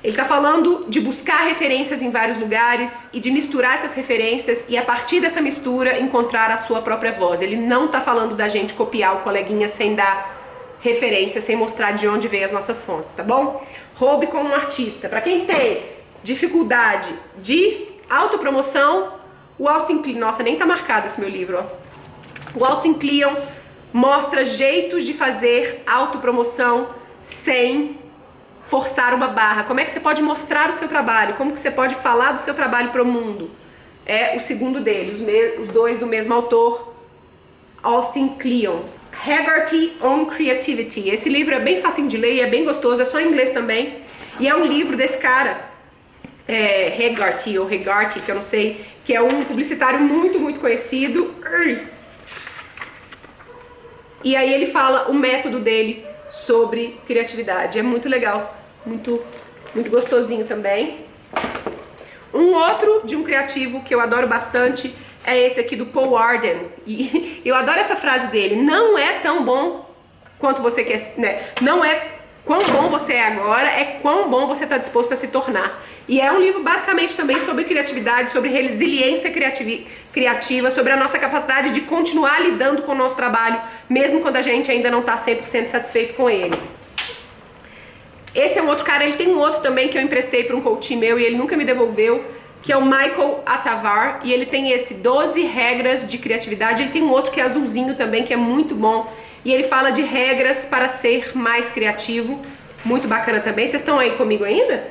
Ele está falando de buscar referências em vários lugares e de misturar essas referências e a partir dessa mistura encontrar a sua própria voz. Ele não está falando da gente copiar o coleguinha sem dar referência, sem mostrar de onde veio as nossas fontes, tá bom? Roube como um artista. Para quem tem dificuldade de autopromoção, o Austin Kleon, nossa, nem tá marcado esse meu livro, ó. O Austin Kleon mostra jeitos de fazer autopromoção sem forçar uma barra. Como é que você pode mostrar o seu trabalho? Como que você pode falar do seu trabalho para o mundo? É o segundo dele, os dois do mesmo autor, Austin Kleon. Haggerty on Creativity. Esse livro é bem facinho de ler, é bem gostoso, é só em inglês também. E é um livro desse cara, Haggerty ou Haggerty, que eu não sei, que é um publicitário muito, muito conhecido. E aí ele fala o método dele sobre criatividade. É muito legal, muito, muito gostosinho também. Um outro de um criativo que eu adoro bastante é esse aqui do Paul Arden. E eu adoro essa frase dele. Não é tão bom quanto você quer, né? Não é quão bom você é agora, é quão bom você está disposto a se tornar. E é um livro basicamente também sobre criatividade, sobre resiliência criativa, sobre a nossa capacidade de continuar lidando com o nosso trabalho, mesmo quando a gente ainda não está 100% satisfeito com ele. Esse é um outro cara, ele tem um outro também que eu emprestei para um coach meu e ele nunca me devolveu, que é o Michael Atavar, e ele tem esse 12 regras de criatividade. Ele tem um outro que é azulzinho também, que é muito bom, e ele fala de regras para ser mais criativo, muito bacana também. Vocês estão aí comigo ainda?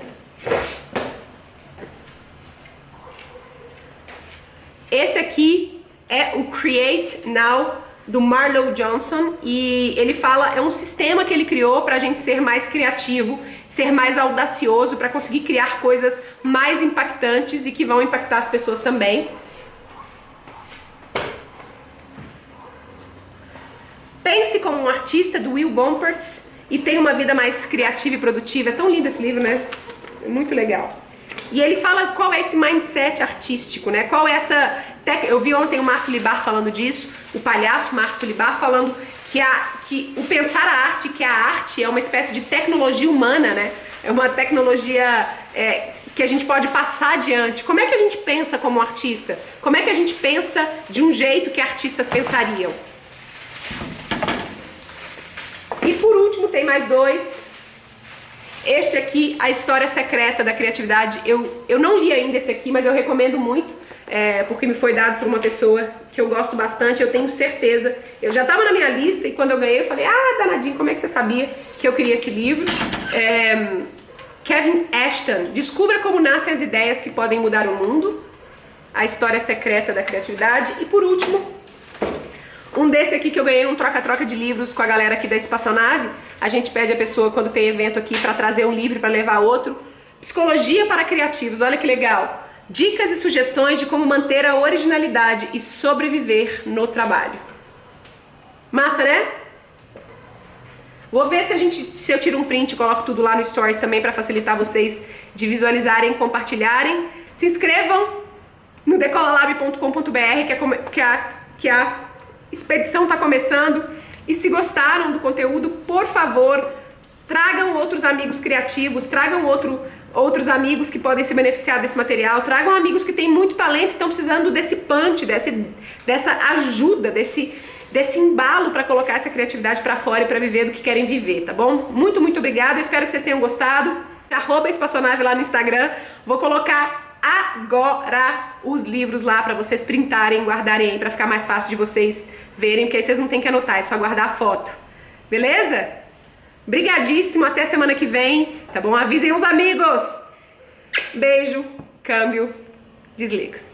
Esse aqui é o Create Now, do Marlowe Johnson, e ele fala, é um sistema que ele criou para a gente ser mais criativo, ser mais audacioso, para conseguir criar coisas mais impactantes e que vão impactar as pessoas também. Pense como um artista, do Will Gompertz, e tenha uma vida mais criativa e produtiva. É tão lindo esse livro, né? É muito legal. E ele fala qual é esse mindset artístico, né? Qual é essa... Eu vi ontem o Márcio Libar falando disso, o palhaço Márcio Libar falando que o pensar a arte, que a arte é uma espécie de tecnologia humana, né? É uma tecnologia que a gente pode passar adiante. Como é que a gente pensa como artista? Como é que a gente pensa de um jeito que artistas pensariam? E por último tem mais dois. Este aqui, A História Secreta da Criatividade. Eu não li ainda esse aqui, mas eu recomendo muito, porque me foi dado por uma pessoa que eu gosto bastante, eu tenho certeza. Eu já estava na minha lista e quando eu ganhei eu falei, danadinho, como é que você sabia que eu queria esse livro? Kevin Ashton, Descubra como nascem as ideias que podem mudar o mundo. A História Secreta da Criatividade. E por último, um desse aqui que eu ganhei um troca-troca de livros com a galera aqui da Espaçonave. A gente pede a pessoa quando tem evento aqui para trazer um livro para levar outro. Psicologia para Criativos, olha que legal. Dicas e sugestões de como manter a originalidade e sobreviver no trabalho. Massa, né? Vou ver se eu tiro um print e coloco tudo lá no Stories também para facilitar vocês de visualizarem e compartilharem. Se inscrevam no decolalab.com.br que a expedição está começando. E se gostaram do conteúdo, por favor, tragam outros amigos criativos, tragam outros amigos que podem se beneficiar desse material, tragam amigos que têm muito talento e estão precisando desse punch, dessa ajuda, desse embalo para colocar essa criatividade para fora e para viver do que querem viver, tá bom? Muito, muito obrigada, eu espero que vocês tenham gostado. @espaçonave lá no Instagram, vou colocar agora os livros lá para vocês printarem, guardarem aí, para ficar mais fácil de vocês verem, porque aí vocês não tem que anotar, é só guardar a foto. Beleza? Brigadíssimo, até semana que vem, tá bom? Avisem os amigos. Beijo, câmbio, desliga.